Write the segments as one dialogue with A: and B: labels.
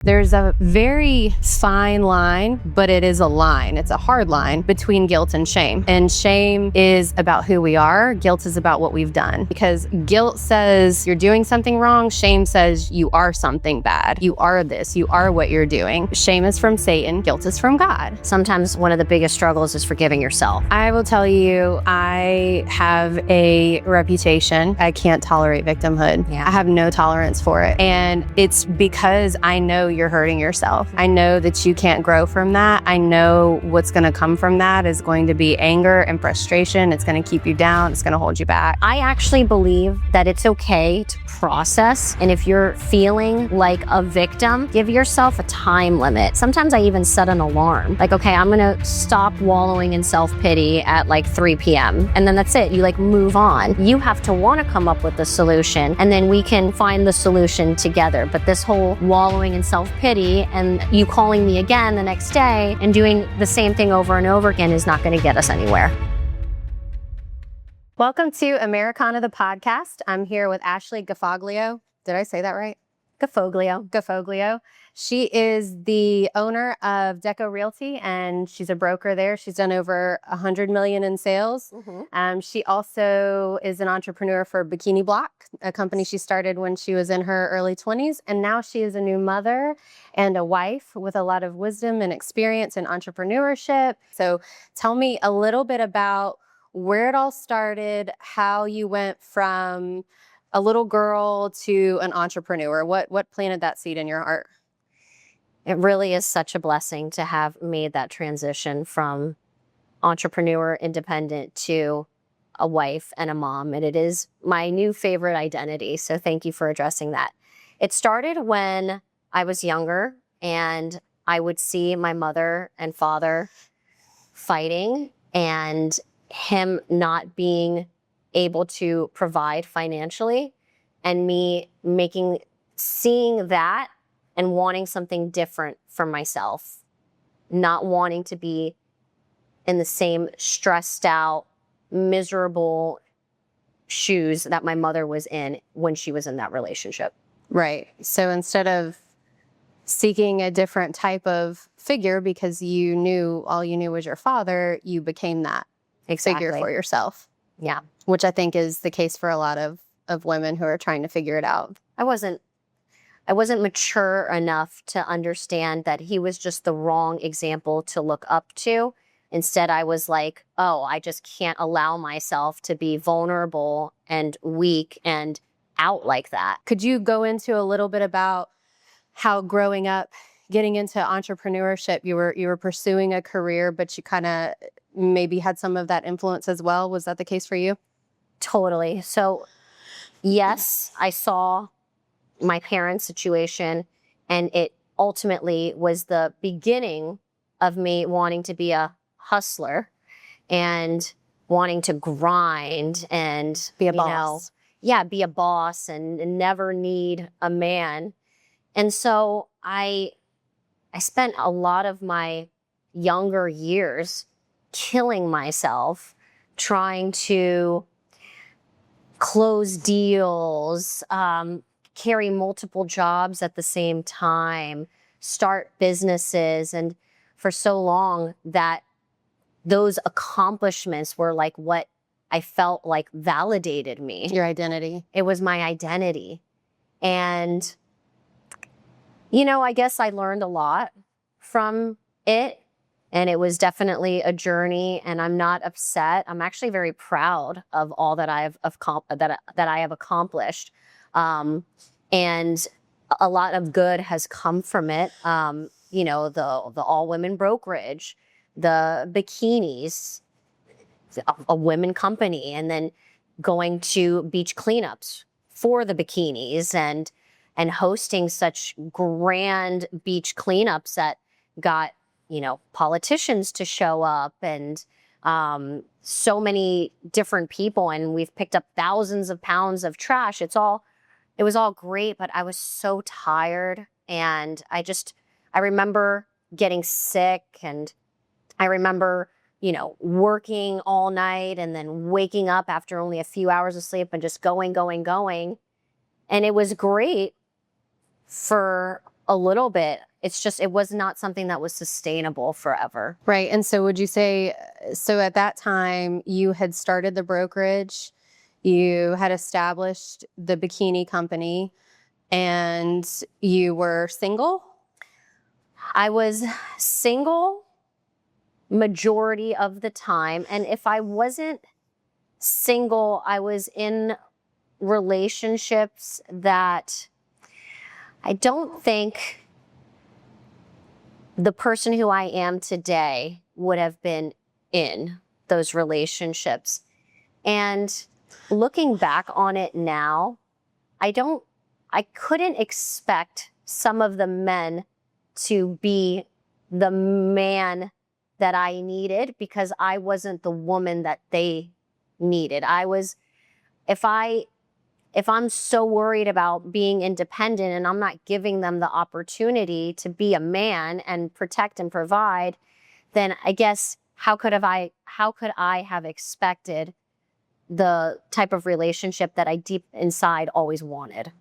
A: There's a very fine line, but it is a line. It's a hard line between guilt and shame. And shame is about who we are. Guilt is about what we've done. Because guilt says you're doing something wrong. Shame says you are something bad. You are this. You are what you're doing. Shame is from Satan. Guilt is from God.
B: Sometimes one of the biggest struggles is forgiving yourself.
A: I will tell you, I have a reputation. I can't tolerate victimhood.
B: Yeah.
A: I have no tolerance for it. And it's because I know you're hurting yourself. I know that you can't grow from that. I know what's going to come from that is going to be anger and frustration. It's going to keep you down. It's going to hold you back.
B: I actually believe that it's okay to process. And if you're feeling like a victim, give yourself a time limit. Sometimes I even set an alarm. Like, okay, I'm going to stop wallowing in self-pity at like 3 p.m. And then that's it. You like move on. You have to want to come up with the solution, and then we can find the solution together. But this whole wallowing in self-pity and you calling me again the next day and doing the same thing over and over again is not going to get us anywhere.
A: Welcome to Americana, the podcast. I'm here with Ashley Gaffoglio. Did I say that right? Gaffoglio. She is the owner of Deco Realty, and she's a broker there. She's done over 100 million in sales. She also is an entrepreneur for Bikini Block, a company she started when she was in her early 20s. And now she is a new mother and a wife with a lot of wisdom and experience in entrepreneurship. So tell me a little bit about where it all started, how you went from a little girl to an entrepreneur. What planted that seed in your heart?
B: It really is such a blessing to have made that transition from entrepreneur, independent to a wife and a mom. And it is my new favorite identity. So thank you for addressing that. It started when I was younger and I would see my mother and father fighting and him not being able to provide financially, and me seeing that and wanting something different for myself, not wanting to be in the same stressed out, miserable shoes that my mother was in when she was in that relationship.
A: Right. So instead of seeking a different type of figure because all you knew was your father, you became that figure for yourself.
B: Yeah.
A: Which I think is the case for a lot of women who are trying to figure it out.
B: I wasn't mature enough to understand that he was just the wrong example to look up to. Instead, I was like, oh, I just can't allow myself to be vulnerable and weak and out like that.
A: Could you go into a little bit about how growing up, getting into entrepreneurship, you were pursuing a career, but you kind of maybe had some of that influence as well? Was that the case for you?
B: Totally. So yes, I saw my parents' situation, and it ultimately was the beginning of me wanting to be a hustler and wanting to grind and
A: be a boss.
B: Be a boss and never need a man. And so I spent a lot of my younger years killing myself trying to close deals, carry multiple jobs at the same time, start businesses. And for so long that those accomplishments were like what I felt like validated me.
A: Your identity.
B: It was my identity. And, I guess I learned a lot from it. And it was definitely a journey, and I'm not upset. I'm actually very proud of all that I have accomplished. And a lot of good has come from it. The all-women brokerage, the bikinis, a women company, and then going to beach cleanups for the bikinis and hosting such grand beach cleanups that got politicians to show up and so many different people. And we've picked up thousands of pounds of trash. It was all great, but I was so tired. And I remember getting sick, and I remember, working all night and then waking up after only a few hours of sleep and just going. And it was great for a little bit. It's just, it was not something that was sustainable forever.
A: Right. And so would you say, so at that time you had started the brokerage, you had established the bikini company, and you were single?
B: I was single majority of the time. And if I wasn't single, I was in relationships that I don't think the person who I am today would have been in those relationships. And looking back on it now, I couldn't expect some of the men to be the man that I needed, because I wasn't the woman that they needed. If I'm so worried about being independent and I'm not giving them the opportunity to be a man and protect and provide, then I guess how could I have expected the type of relationship that I deep inside always wanted?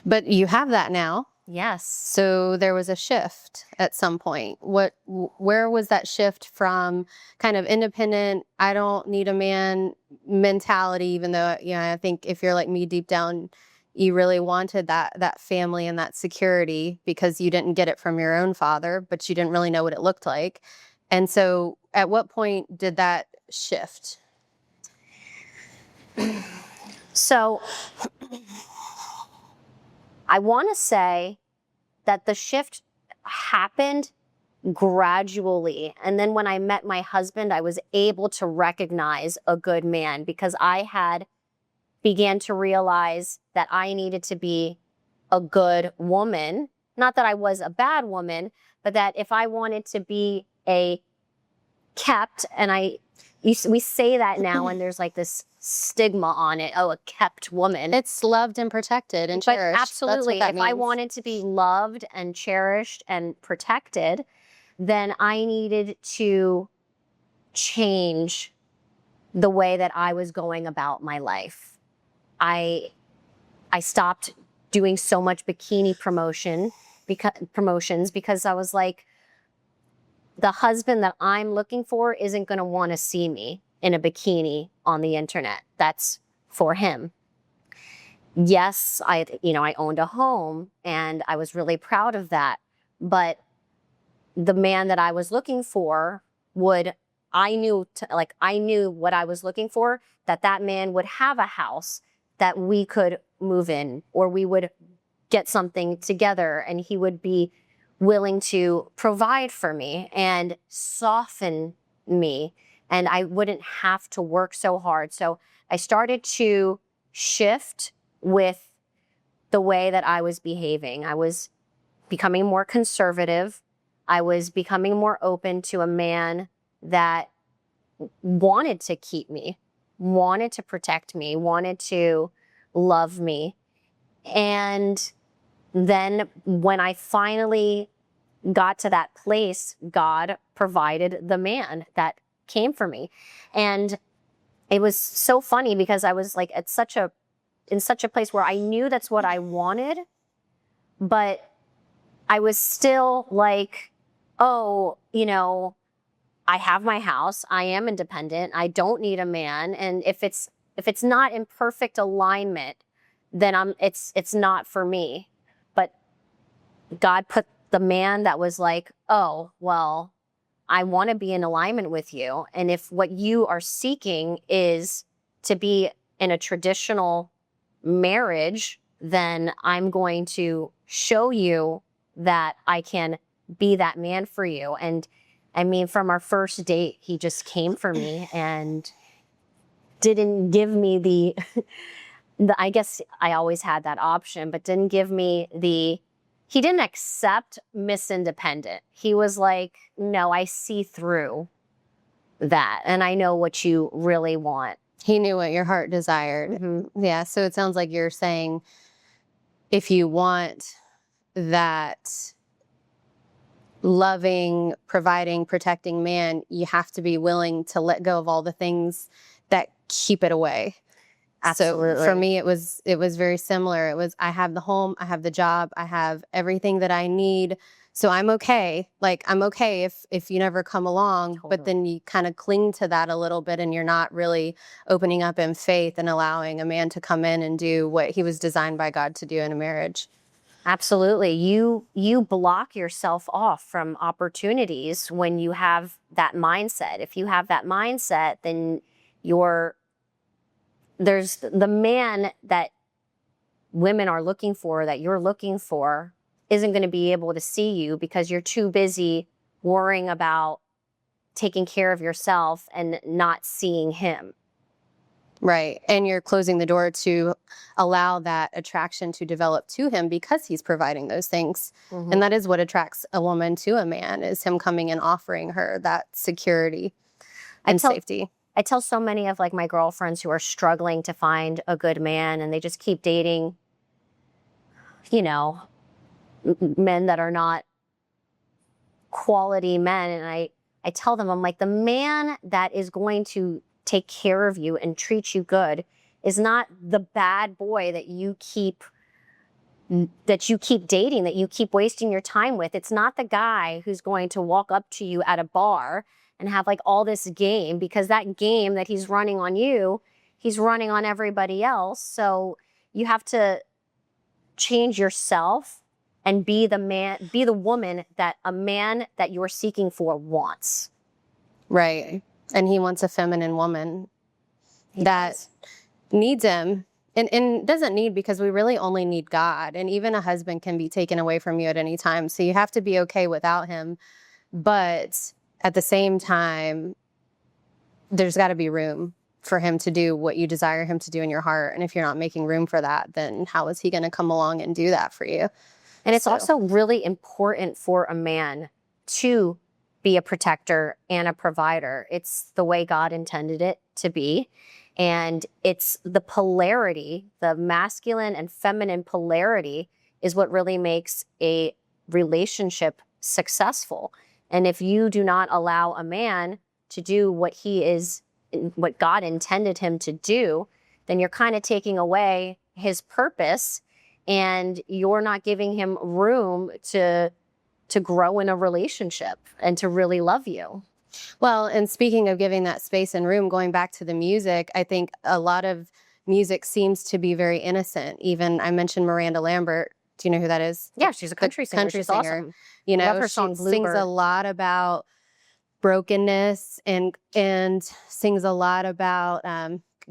A: But you have that now.
B: Yes.
A: So there was a shift at some point. Where was that shift from kind of independent, I don't need a man mentality, even though, you know, I think if you're like me deep down, you really wanted that family and that security because you didn't get it from your own father, but you didn't really know what it looked like. And so at what point did that shift?
B: So I want to say that the shift happened gradually. And then when I met my husband, I was able to recognize a good man, because I began to realize that I needed to be a good woman. Not that I was a bad woman, but that if I wanted to be a kept, and we say that now and there's like this stigma on it. Oh, a kept woman.
A: It's loved and protected and cherished.
B: But absolutely,
A: That's what that
B: if I
A: means.
B: wanted to be loved and cherished and protected, then I needed to change the way that I was going about my life. I stopped doing so much bikini promotions because I was like, the husband that I'm looking for isn't going to want to see me in a bikini on the internet. That's for him. Yes, I owned a home and I was really proud of that. But the man that I was looking for I knew what I was looking for, that man would have a house that we could move in, or we would get something together, and he would be willing to provide for me and soften me, and I wouldn't have to work so hard. So I started to shift with the way that I was behaving. I was becoming more conservative. I was becoming more open to a man that wanted to keep me, wanted to protect me, wanted to love me. And then when I finally got to that place, God provided the man that came for me. And it was so funny because I was like in such a place where I knew that's what I wanted, but I was still like, oh, I have my house, I am independent, I don't need a man. And if it's not in perfect alignment, then it's not for me. But God put the man that was like, oh, well, I want to be in alignment with you. And if what you are seeking is to be in a traditional marriage, then I'm going to show you that I can be that man for you. And I mean, from our first date, he just came for me and didn't give me the I guess I always had that option, but didn't give me he didn't accept Miss Independent. He was like, no, I see through that, and I know what you really want.
A: He knew what your heart desired.
B: Mm-hmm.
A: Yeah. So it sounds like you're saying if you want that loving, providing, protecting man, you have to be willing to let go of all the things that keep it away.
B: Absolutely.
A: So for me, it was very similar. It was, I have the home, I have the job, I have everything that I need. So I'm okay. Like, I'm okay if you never come along, but
B: Totally.
A: then you kind of cling to that a little bit and you're not really opening up in faith and allowing a man to come in and do what he was designed by God to do in a marriage.
B: Absolutely. You block yourself off from opportunities when you have that mindset. If you have that mindset, then there's the man that women are looking for, that you're looking for, isn't going to be able to see you because you're too busy worrying about taking care of yourself and not seeing him.
A: Right. And you're closing the door to allow that attraction to develop to him because he's providing those things.
B: Mm-hmm.
A: And that is what attracts a woman to a man, is him coming and offering her that security and safety.
B: I tell so many of like my girlfriends who are struggling to find a good man and they just keep dating, you know, men that are not quality men. And I tell them, I'm like, the man that is going to take care of you and treat you good is not the bad boy that you keep dating, that you keep wasting your time with. It's not the guy who's going to walk up to you at a bar and have like all this game, because that game that he's running on you, he's running on everybody else. So you have to change yourself and be the woman that a man that you're seeking for wants.
A: Right. And he wants a feminine woman that needs him. And doesn't need, because we really only need God. And even a husband can be taken away from you at any time. So you have to be okay without him. But at the same time, there's got to be room for him to do what you desire him to do in your heart. And if you're not making room for that, then how is he going to come along and do that for you?
B: And it's also really important for a man to be a protector and a provider. It's the way God intended it to be. And it's the polarity, the masculine and feminine polarity, is what really makes a relationship successful. And if you do not allow a man to do what God intended him to do, then you're kind of taking away his purpose, and you're not giving him room to grow in a relationship and to really love you.
A: Well, and speaking of giving that space and room, going back to the music, I think a lot of music seems to be very innocent. Even I mentioned Miranda Lambert. Do you know who that is?
B: Yeah, she's a country singer. She's awesome.
A: You know,
B: love her song
A: she sings a lot about brokenness and sings a lot about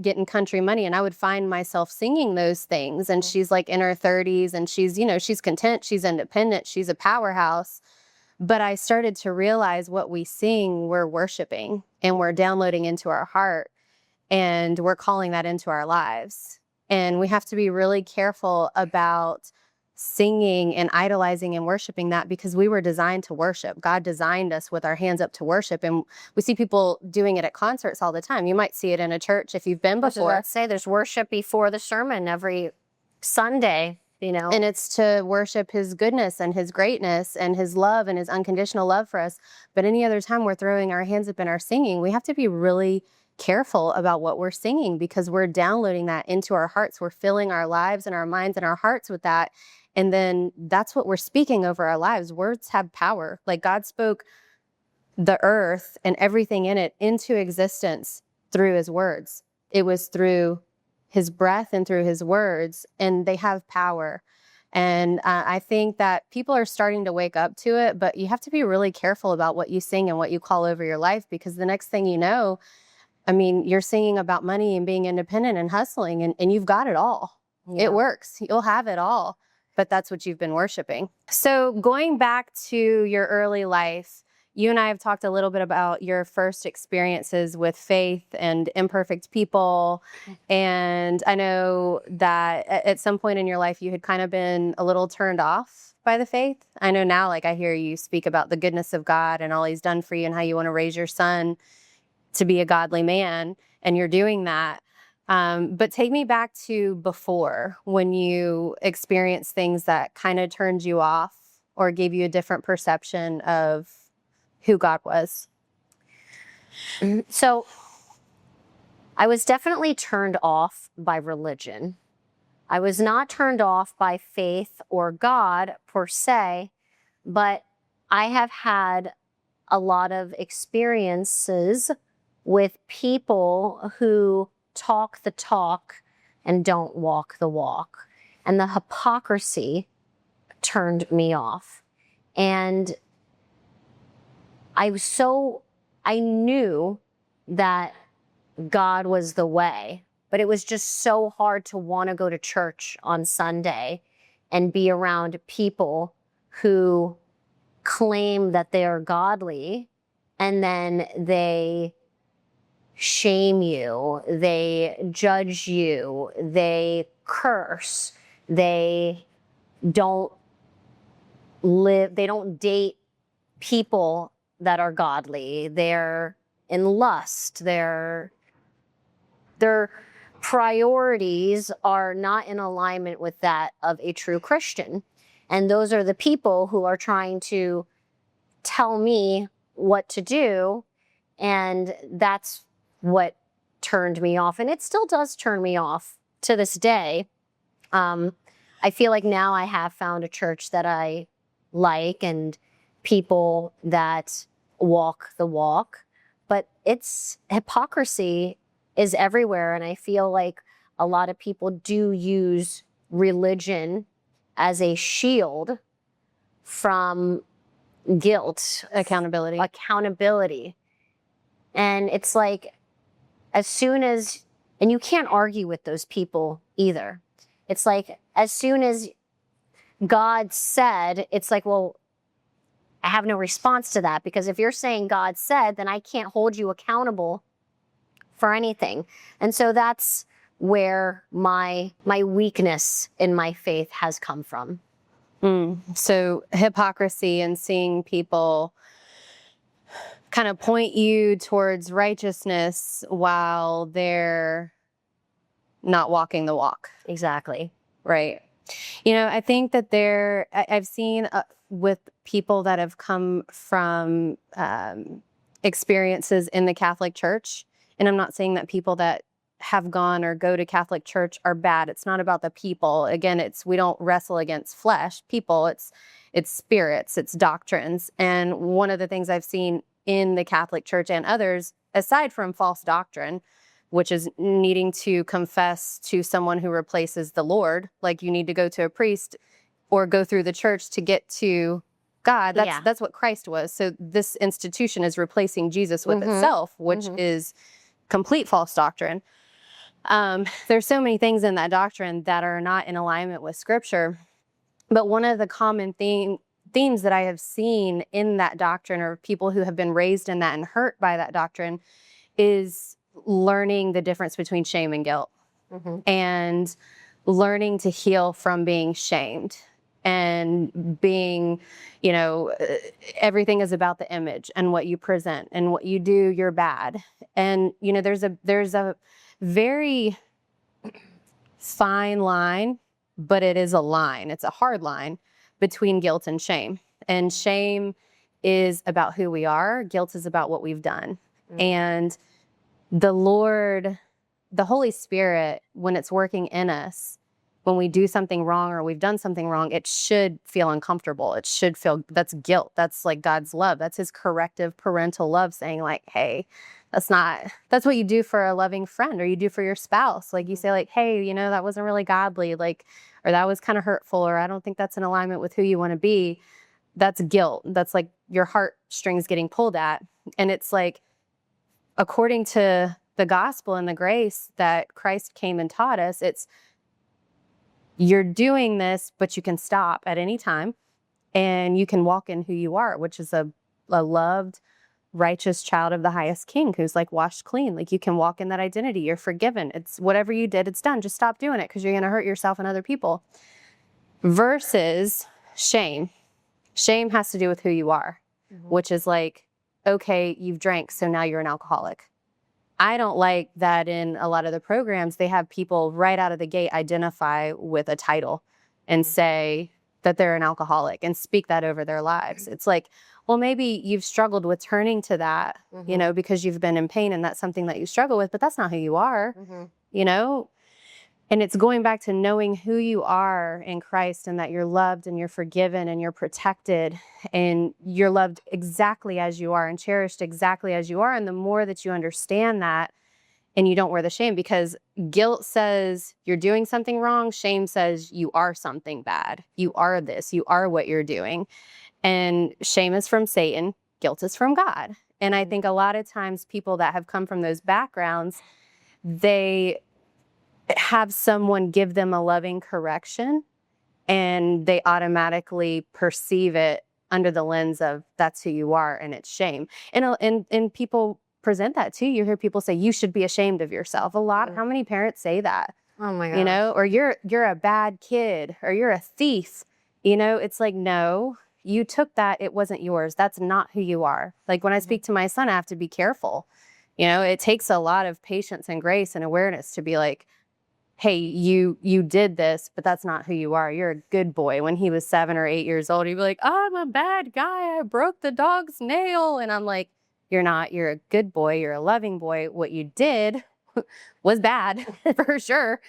A: getting country money. And I would find myself singing those things. And she's like in her 30s and she's, you know, she's content, she's independent, she's a powerhouse. But I started to realize what we sing, we're worshiping and we're downloading into our heart and we're calling that into our lives. And we have to be really careful about singing and idolizing and worshiping that, because we were designed to worship. God designed us with our hands up to worship. And we see people doing it at concerts all the time. You might see it in a church if you've been before.
B: Let's say there's worship before the sermon every Sunday. You know?
A: And it's to worship his goodness and his greatness and his love and his unconditional love for us. But any other time we're throwing our hands up in our singing, we have to be really careful about what we're singing, because we're downloading that into our hearts. We're filling our lives and our minds and our hearts with that. And then that's what we're speaking over our lives. Words have power. Like God spoke the earth and everything in it into existence through his words. It was through his breath and through his words, and they have power. And I think that people are starting to wake up to it, but you have to be really careful about what you sing and what you call over your life, because the next thing you know, I mean, you're singing about money and being independent and hustling, and you've got it all. Yeah. It works. You'll have it all, but that's what you've been worshiping. So going back to your early life, you and I have talked a little bit about your first experiences with faith and imperfect people. And I know that at some point in your life, you had kind of been a little turned off by the faith. I know now, like I hear you speak about the goodness of God and all he's done for you and how you want to raise your son to be a godly man. And you're doing that. But take me back to before, when you experienced things that kind of turned you off or gave you a different perception of who God was.
B: So I was definitely turned off by religion. I was not turned off by faith or God per se, but I have had a lot of experiences with people who talk the talk and don't walk the walk. And the hypocrisy turned me off. And I knew that God was the way, but it was just so hard to want to go to church on Sunday and be around people who claim that they are godly, and then they shame you, they judge you, they curse, they don't date people that are godly. They're in lust. Their priorities are not in alignment with that of a true Christian. And those are the people who are trying to tell me what to do. And that's what turned me off. And it still does turn me off to this day. I feel like now I have found a church that I like and people that walk the walk, but hypocrisy is everywhere. And I feel like a lot of people do use religion as a shield from guilt, accountability. And it's like, and you can't argue with those people either. It's like, as soon as God said, it's like, well, I have no response to that, because if you're saying God said, then I can't hold you accountable for anything. And so that's where my weakness in my faith has come from.
A: So hypocrisy and seeing people kind of point you towards righteousness while they're not walking the walk.
B: Exactly.
A: Right. I think that I've seen with people that have come from experiences in the Catholic Church, and I'm not saying that people that have gone or go to Catholic Church are bad. It's not about the people. Again, we don't wrestle against people. It's spirits, it's doctrines. And one of the things I've seen in the Catholic Church and others, aside from false doctrine, which is needing to confess to someone who replaces the Lord, like you need to go to a priest or go through the church to get to God. That's what Christ was. So this institution is replacing Jesus with itself, which is complete false doctrine. There's so many things in that doctrine that are not in alignment with Scripture. But one of the common themes that I have seen in that doctrine, or people who have been raised in that and hurt by that doctrine, is learning the difference between shame and guilt, and learning to heal from being shamed, and being, everything is about the image and what you present, and what you do, you're bad. And, there's a very fine line, but it is a line. It's a hard line between guilt and shame. And shame is about who we are. Guilt is about what we've done. And the Lord, the Holy Spirit, when it's working in us, when we do something wrong or we've done something wrong, it should feel uncomfortable. It should feel, that's guilt. That's like God's love. That's his corrective parental love saying like, hey, that's what you do for a loving friend, or you do for your spouse. Like you say like, hey, that wasn't really godly, like, or that was kind of hurtful, or I don't think that's in alignment with who you want to be. That's guilt. That's like your heartstrings getting pulled at. And it's like, according to the gospel and the grace that Christ came and taught us, you're doing this, but you can stop at any time, and you can walk in who you are, which is a loved, righteous child of the highest King who's like washed clean. Like you can walk in that identity. You're forgiven. It's whatever you did, it's done. Just stop doing it, because you're going to hurt yourself and other people. Versus shame. Shame has to do with who you are, which is like, okay, you've drank, so now you're an alcoholic. I don't like that in a lot of the programs, they have people right out of the gate identify with a title and say, that they're an alcoholic and speak that over their lives. It's like, well, maybe you've struggled with turning to that, you know, because you've been in pain and that's something that you struggle with, but that's not who you are, you know? And it's going back to knowing who you are in Christ and that you're loved and you're forgiven and you're protected and you're loved exactly as you are and cherished exactly as you are. And the more that you understand that, and you don't wear the shame, because guilt says you're doing something wrong. Shame says you are something bad. You are this. You are what you're doing. And shame is from Satan. Guilt is from God. And I think a lot of times people that have come from those backgrounds, they have someone give them a loving correction and they automatically perceive it under the lens of that's who you are and it's shame. And people present that too. You hear people say, you should be ashamed of yourself. A lot. How many parents say that?
B: Oh my gosh.
A: You know, or you're a bad kid or you're a thief. You know, it's like, no, you took that. It wasn't yours. That's not who you are. Like when I speak to my son, I have to be careful. You know, it takes a lot of patience and grace and awareness to be like, hey, you did this, but that's not who you are. You're a good boy. When he was 7 or 8 years old, he'd be like, I'm a bad guy. I broke the dog's nail. And I'm like, you're not. You're a good boy. You're a loving boy. What you did was bad for sure.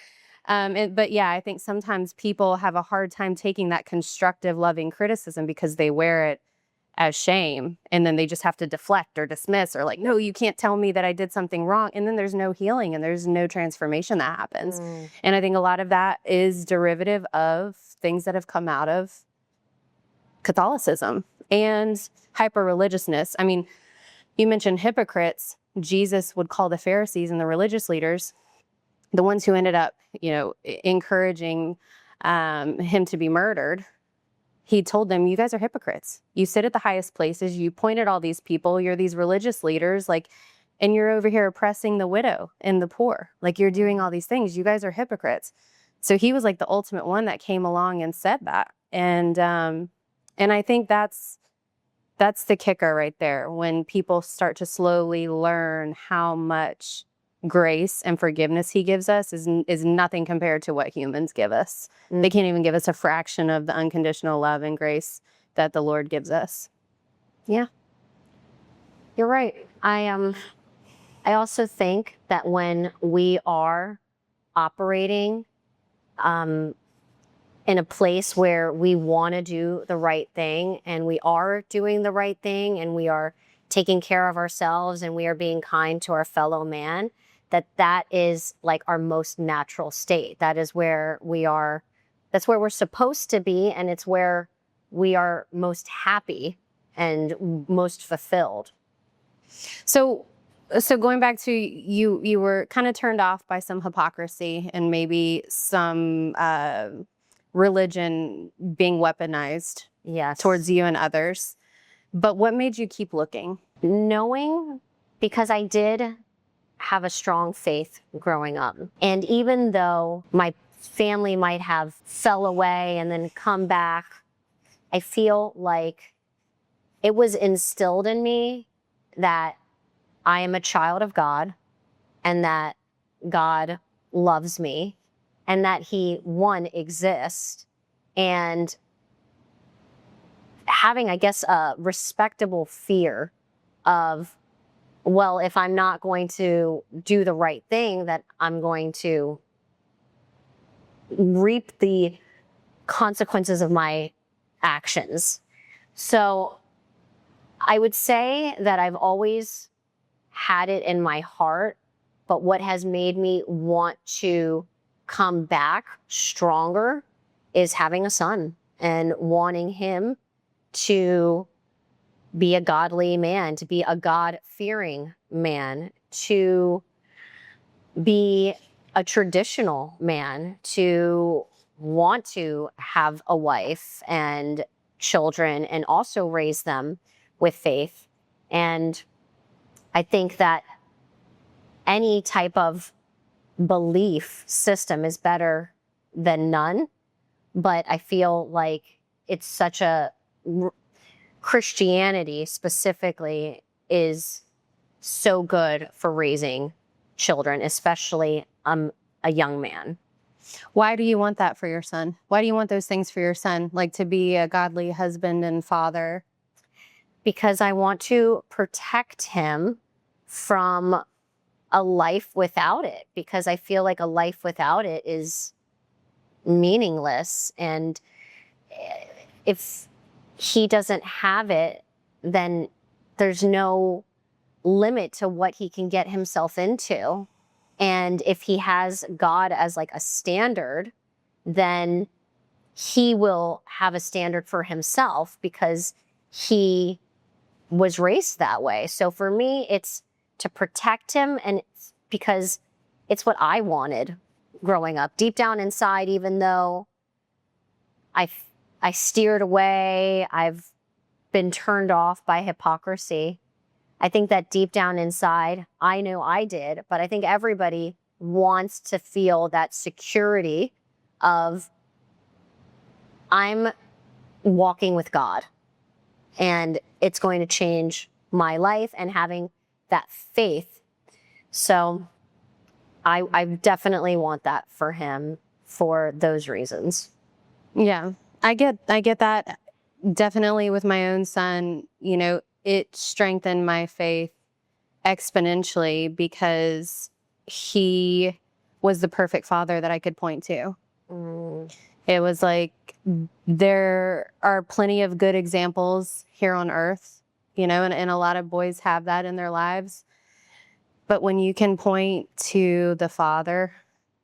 A: But yeah, I think sometimes people have a hard time taking that constructive, loving criticism because they wear it as shame. And then they just have to deflect or dismiss or like, no, you can't tell me that I did something wrong. And then there's no healing and there's no transformation that happens. And I think a lot of that is derivative of things that have come out of Catholicism and hyper-religiousness. I mean, you mentioned hypocrites. Jesus would call the Pharisees and the religious leaders, the ones who ended up, you know, encouraging him to be murdered. He told them, you guys are hypocrites. You sit at the highest places. You point at all these people. You're these religious leaders, like, and you're over here oppressing the widow and the poor. Like you're doing all these things. You guys are hypocrites. So he was like the ultimate one that came along and said that. And I think that's the kicker right there. When people start to slowly learn how much grace and forgiveness he gives us is nothing compared to what humans give us. They can't even give us a fraction of the unconditional love and grace that the Lord gives us.
B: Yeah, you're right. I also think that when we are operating in a place where we want to do the right thing and we are doing the right thing and we are taking care of ourselves and we are being kind to our fellow man, that is like our most natural state. That is where we are, that's where we're supposed to be, and it's where we are most happy and most fulfilled.
A: So going back to you were kind of turned off by some hypocrisy and maybe some religion being weaponized towards you and others. But what made you keep looking?
B: Knowing, because I did have a strong faith growing up. And even though my family might have fell away and then come back, I feel like it was instilled in me that I am a child of God and that God loves me and that he, one, exists, and having, I guess, a respectable fear of, well, if I'm not going to do the right thing, that I'm going to reap the consequences of my actions. So I would say that I've always had it in my heart, but what has made me want to come back stronger is having a son and wanting him to be a godly man, to be a God-fearing man, to be a traditional man, to want to have a wife and children and also raise them with faith. And I think that any type of belief system is better than none, but I feel like it's such a Christianity specifically is so good for raising children, especially a young man.
A: Why do you want that for your son? Why do you want those things for your son? Like to be a godly husband and father?
B: Because I want to protect him from a life without it, because I feel like a life without it is meaningless. And if he doesn't have it, then there's no limit to what he can get himself into. And if he has God as like a standard, then he will have a standard for himself because he was raised that way. So for me, it's to protect him, and because it's what I wanted growing up. Deep down inside, even though I steered away, I've been turned off by hypocrisy. I think that deep down inside, I know I did, but I think everybody wants to feel that security of I'm walking with God and it's going to change my life, and having that faith. So I definitely want that for him for those reasons.
A: Yeah, I get that. Definitely with my own son, you know, it strengthened my faith exponentially because he was the perfect father that I could point to. It was like, there are plenty of good examples here on earth, you know, and a lot of boys have that in their lives. But when you can point to the father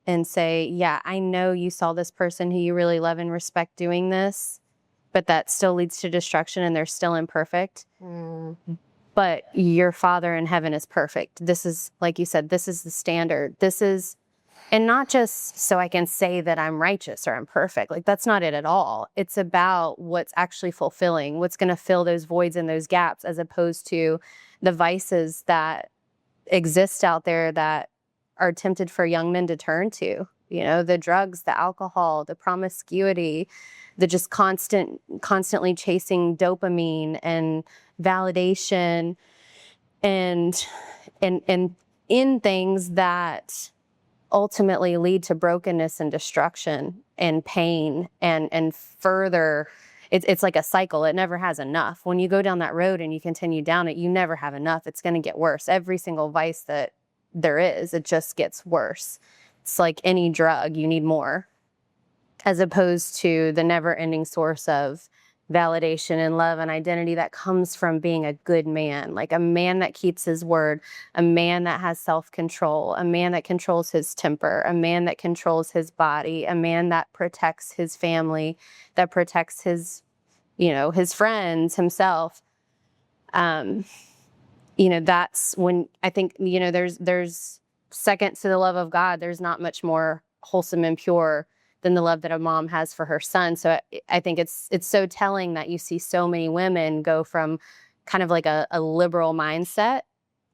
A: and say, yeah, I know you saw this person who you really love and respect doing this, but that still leads to destruction and they're still imperfect. But your Father in heaven is perfect. This is, like you said, this is the standard. This is, and not just so I can say that I'm righteous or I'm perfect. Like, that's not it at all. It's about what's actually fulfilling, what's going to fill those voids and those gaps, as opposed to the vices that exist out there that are tempted for young men to turn to. You know, the drugs, the alcohol, the promiscuity, the just constantly chasing dopamine and validation, and in things that ultimately lead to brokenness and destruction and pain and further. It's like a cycle. It never has enough. When you go down that road and you continue down it, you never have enough. It's going to get worse. Every single vice that there is, it just gets worse. It's like any drug, you need more, as opposed to the never-ending source of validation and love and identity that comes from being a good man, like a man that keeps his word, a man that has self-control, a man that controls his temper, a man that controls his body, a man that protects his family, that protects his, you know, his friends, himself. You know, that's when I think, you know, there's second to the love of God, there's not much more wholesome and pure than the love that a mom has for her son. So I think it's so telling that you see so many women go from kind of like a liberal mindset,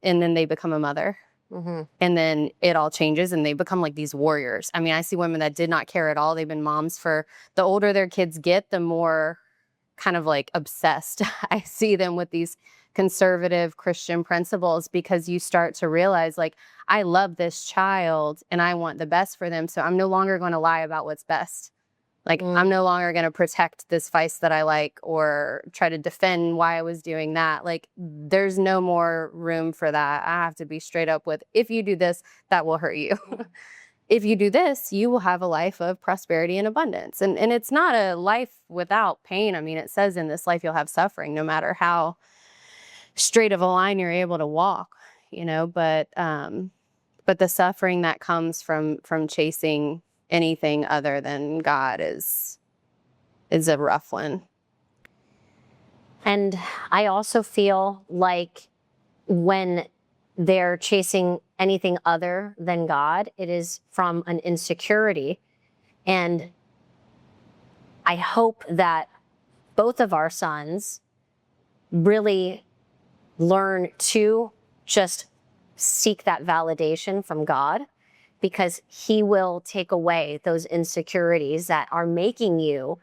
A: and then they become a mother. And then it all changes and they become like these warriors. I mean, I see women that did not care at all. They've been moms for, the older their kids get, the more kind of like obsessed I see them with these conservative Christian principles, because you start to realize, like, I love this child and I want the best for them. So I'm no longer going to lie about what's best. Like, I'm no longer going to protect this vice that I like or try to defend why I was doing that. Like, there's no more room for that. I have to be straight up with, if you do this, that will hurt you. If you do this, you will have a life of prosperity and abundance. And it's not a life without pain. I mean, it says in this life you'll have suffering, no matter how straight of a line you're able to walk, you know, but the suffering that comes from chasing anything other than God is a rough one.
B: And I also feel like when they're chasing anything other than God, it is from an insecurity. And I hope that both of our sons really learn to just seek that validation from God, because He will take away those insecurities that are making you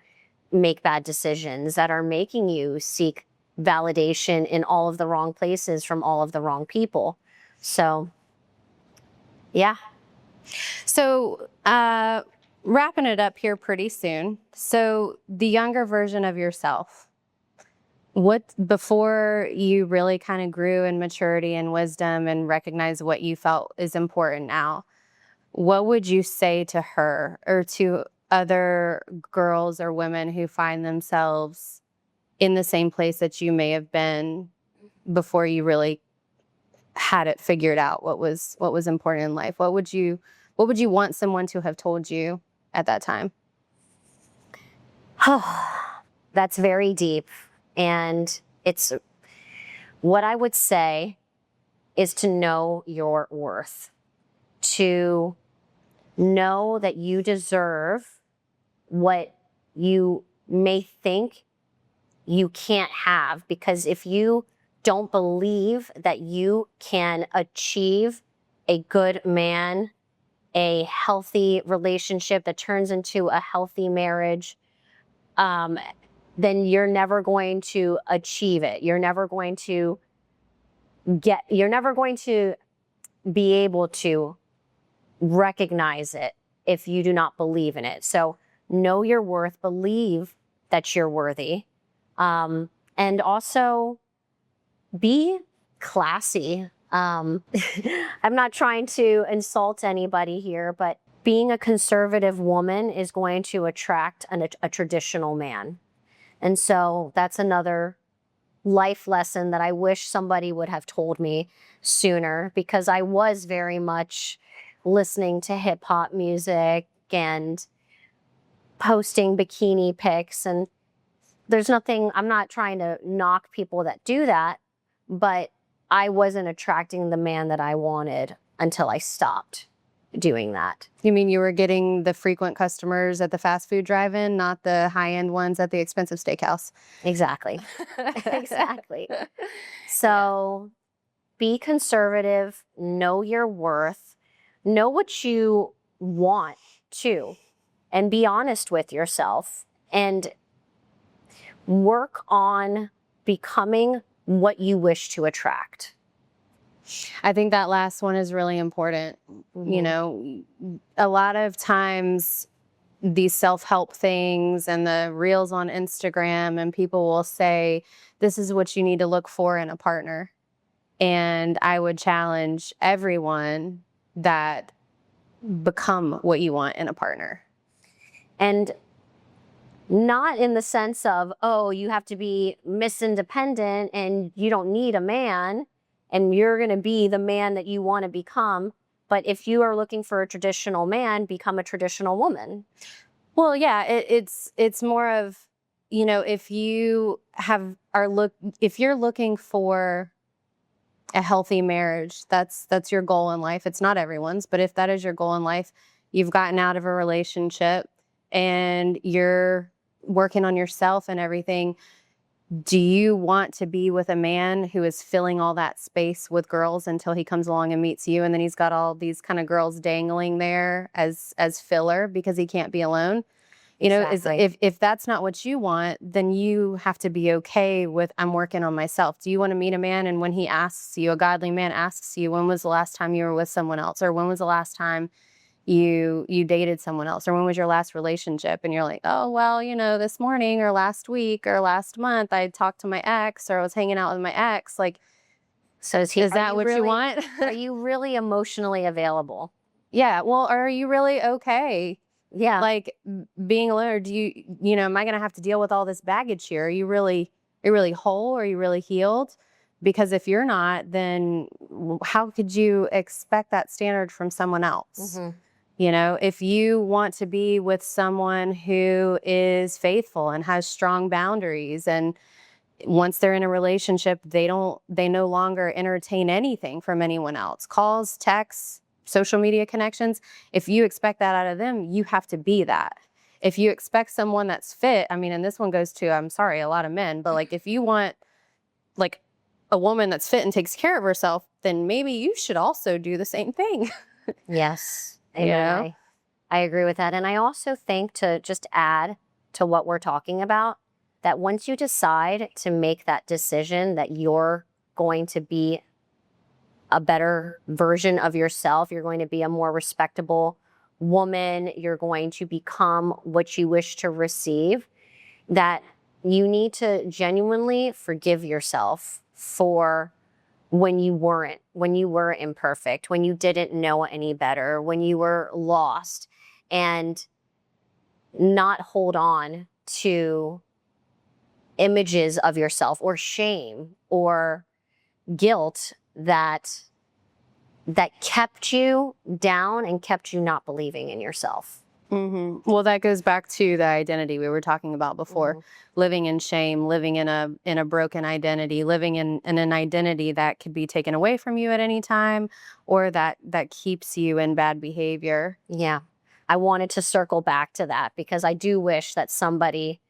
B: make bad decisions, that are making you seek validation in all of the wrong places from all of the wrong people. So, yeah.
A: So wrapping it up here pretty soon. So the younger version of yourself, what, before you really kind of grew in maturity and wisdom and recognized what you felt is important now, what would you say to her or to other girls or women who find themselves in the same place that you may have been before you really had it figured out what was important in life? What would you want someone to have told you at that time?
B: That's very deep. And it's what I would say is to know your worth, to know that you deserve what you may think you can't have. Because if you don't believe that you can achieve a good man, a healthy relationship that turns into a healthy marriage, then you're never going to achieve it. You're never going to be able to recognize it if you do not believe in it. So know your worth, believe that you're worthy, and also be classy. I'm not trying to insult anybody here, but being a conservative woman is going to attract a traditional man. And so that's another life lesson that I wish somebody would have told me sooner, because I was very much listening to hip hop music and posting bikini pics. And there's nothing, I'm not trying to knock people that do that, but I wasn't attracting the man that I wanted until I stopped doing that.
A: You mean you were getting the frequent customers at the fast food drive-in, not the high-end ones at the expensive steakhouse?
B: Exactly. Exactly. So be conservative, know your worth, know what you want too, and be honest with yourself and work on becoming what you wish to attract.
A: I think that last one is really important.
B: Mm-hmm.
A: You know, a lot of times these self-help things and the reels on Instagram, and people will say, this is what you need to look for in a partner. And I would challenge everyone that become what you want in a partner.
B: And not in the sense of, oh, you have to be Miss Independent and you don't need a man and you're going to be the man that you want to become. But if you are looking for a traditional man, become a traditional woman.
A: Well, yeah, it's more of, you know, if you're looking for a healthy marriage, that's your goal in life. It's not everyone's, but if that is your goal in life, you've gotten out of a relationship and you're working on yourself and everything. Do you want to be with a man who is filling all that space with girls until he comes along and meets you, and then he's got all these kind of girls dangling there as filler because he can't be alone? You
B: Exactly.
A: know, if that's not what you want, then you have to be okay with, I'm working on myself. Do you want to meet a man and when he asks you, a godly man asks you, when was the last time you were with someone else? Or when was the last time you dated someone else? Or when was your last relationship? And you're like, oh, well, you know, this morning or last week or last month, I talked to my ex or I was hanging out with my ex. Like,
B: So is
A: that what you want?
B: Are you really emotionally available?
A: Yeah. Well, are you really okay?
B: Yeah.
A: Like being alone, or do you know, am I going to have to deal with all this baggage here? Are you really whole? Are you really healed? Because if you're not, then how could you expect that standard from someone else?
B: Mm-hmm.
A: You know, if you want to be with someone who is faithful and has strong boundaries, and once they're in a relationship, they no longer entertain anything from anyone else, calls, texts, social media connections. If you expect that out of them, you have to be that. If you expect someone that's fit, I mean, and this one goes to, I'm sorry, a lot of men, but like if you want like a woman that's fit and takes care of herself, then maybe you should also do the same thing.
B: Yes.
A: You know?
B: I agree with that. And I also think, to just add to what we're talking about, that once you decide to make that decision that you're going to be a better version of yourself, you're going to be a more respectable woman, you're going to become what you wish to receive, that you need to genuinely forgive yourself for when you were imperfect, when you didn't know any better, when you were lost, and not hold on to images of yourself or shame or guilt that kept you down and kept you not believing in yourself.
A: Well, that goes back to the identity we were talking about before. Living in shame, living in a broken identity, living in an identity that could be taken away from you at any time, or that keeps you in bad behavior.
B: Yeah. I wanted to circle back to that because I do wish that somebody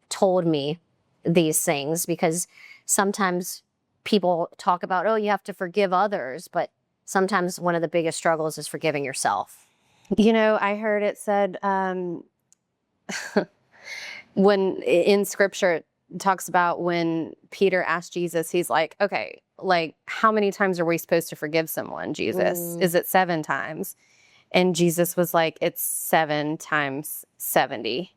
B: told me these things, because sometimes people talk about, oh, you have to forgive others, but sometimes one of the biggest struggles is forgiving yourself.
A: You know, I heard it said when in scripture it talks about when Peter asked Jesus, he's like, okay, like, how many times are we supposed to forgive someone, Jesus? Is it 7 times? And Jesus was like, it's 7 times 70.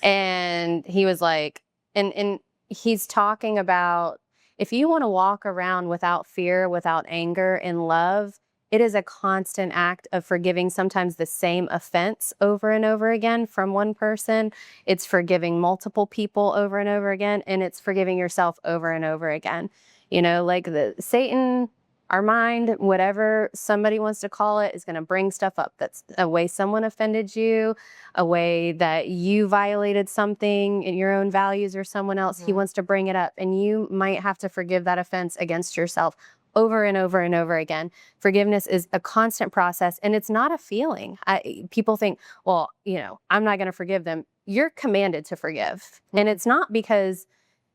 A: And he was like, and he's talking about, if you want to walk around without fear, without anger, in love, it is a constant act of forgiving sometimes the same offense over and over again from one person. It's forgiving multiple people over and over again, and it's forgiving yourself over and over again. You know, like Satan, our mind, whatever somebody wants to call it, is going to bring stuff up. That's a way someone offended you, a way that you violated something in your own values or someone else. He wants to bring it up, and you might have to forgive that offense against yourself over and over and over again. Forgiveness is a constant process, and it's not a feeling. People think, well, you know, I'm not going to forgive them. You're commanded to forgive. And it's not because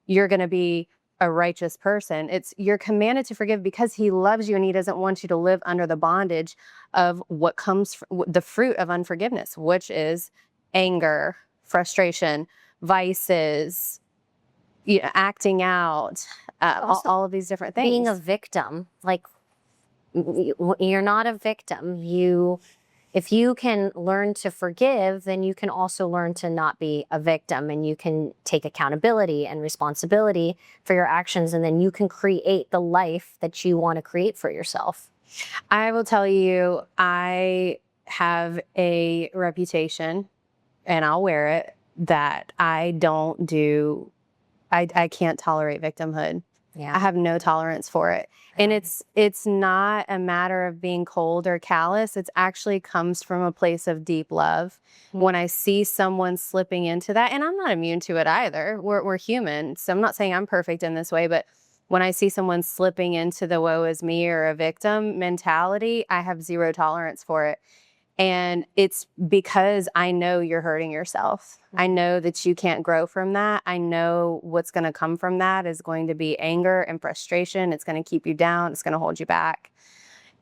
A: you're going to be a righteous person. You're commanded to forgive because he loves you, and he doesn't want you to live under the bondage of what comes from the fruit of unforgiveness, which is anger, frustration, vices, acting out, all of these different things.
B: Being a victim, like, you're not a victim. If you can learn to forgive, then you can also learn to not be a victim, and you can take accountability and responsibility for your actions, and then you can create the life that you want to create for yourself.
A: I will tell you, I have a reputation, and I'll wear it, that I can't tolerate victimhood.
B: Yeah.
A: I have no tolerance for it. And it's not a matter of being cold or callous. It actually comes from a place of deep love. When I see someone slipping into that, and I'm not immune to it either. We're human. So I'm not saying I'm perfect in this way, but when I see someone slipping into the woe is me or a victim mentality, I have zero tolerance for it. And it's because I know you're hurting yourself. I know that you can't grow from that. I know what's going to come from that is going to be anger and frustration. It's going to keep you down. It's going to hold you back.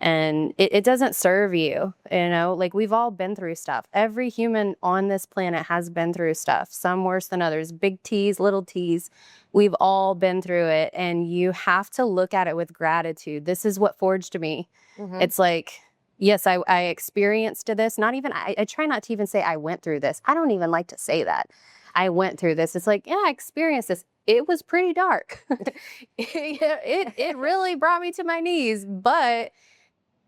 A: And it doesn't serve you, you know, like, we've all been through stuff. Every human on this planet has been through stuff, some worse than others, big T's, little T's. We've all been through it. And you have to look at it with gratitude. This is what forged me. It's like, yes, I experienced this. I try not to even say I went through this. I don't even like to say that. I went through this. It's like, yeah, I experienced this. It was pretty dark. It really brought me to my knees, but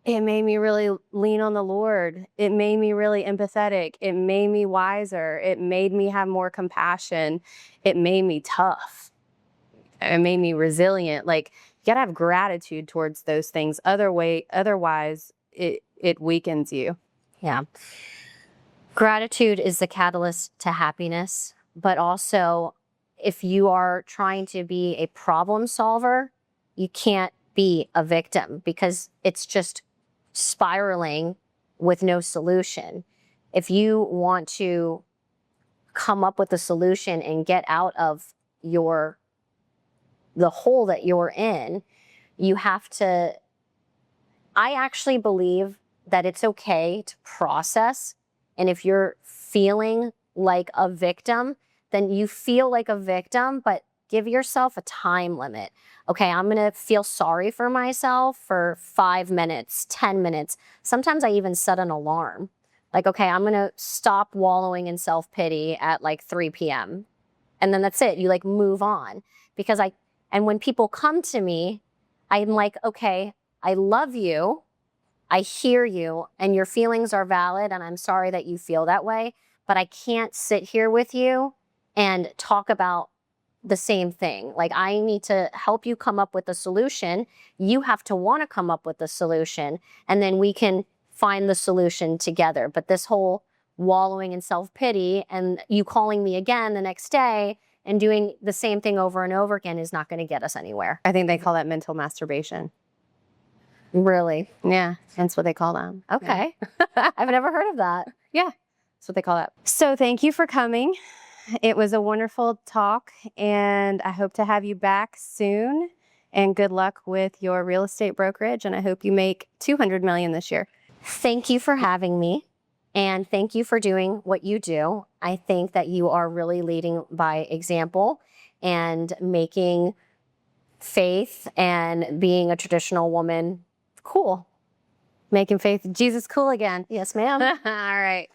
A: it made me really lean on the Lord. It made me really empathetic. It made me wiser. It made me have more compassion. It made me tough. It made me resilient. Like, you gotta have gratitude towards those things. Otherwise, it weakens you.
B: Yeah. Gratitude is the catalyst to happiness, but also, if you are trying to be a problem solver, you can't be a victim, because it's just spiraling with no solution. If you want to come up with a solution and get out of the hole that you're in, you have to. I actually believe that it's okay to process. And if you're feeling like a victim, then you feel like a victim, but give yourself a time limit. Okay, I'm gonna feel sorry for myself for 5 minutes, 10 minutes. Sometimes I even set an alarm Like, okay, I'm going to stop wallowing in self-pity at like 3 p.m. And then that's it. You like move on. Because and when people come to me, I'm like, okay, I love you. I hear you and your feelings are valid and I'm sorry that you feel that way, but I can't sit here with you and talk about the same thing. Like, I need to help you come up with a solution. You have to want to come up with a solution, and then we can find the solution together. But this whole wallowing in self-pity and you calling me again the next day and doing the same thing over and over again is not going to get us anywhere.
A: I think they call that mental masturbation.
B: Really?
A: Yeah, that's what they call them.
B: Okay. I've never heard of that.
A: Yeah, that's what they call that. So thank you for coming. It was a wonderful talk, and I hope to have you back soon. And good luck with your real estate brokerage, and I hope you make $200 million this year.
B: Thank you for having me, and thank you for doing what you do. I think that you are really leading by example and making faith and being a traditional woman cool.
A: Making faith Jesus cool again.
B: Yes, ma'am.
A: All right.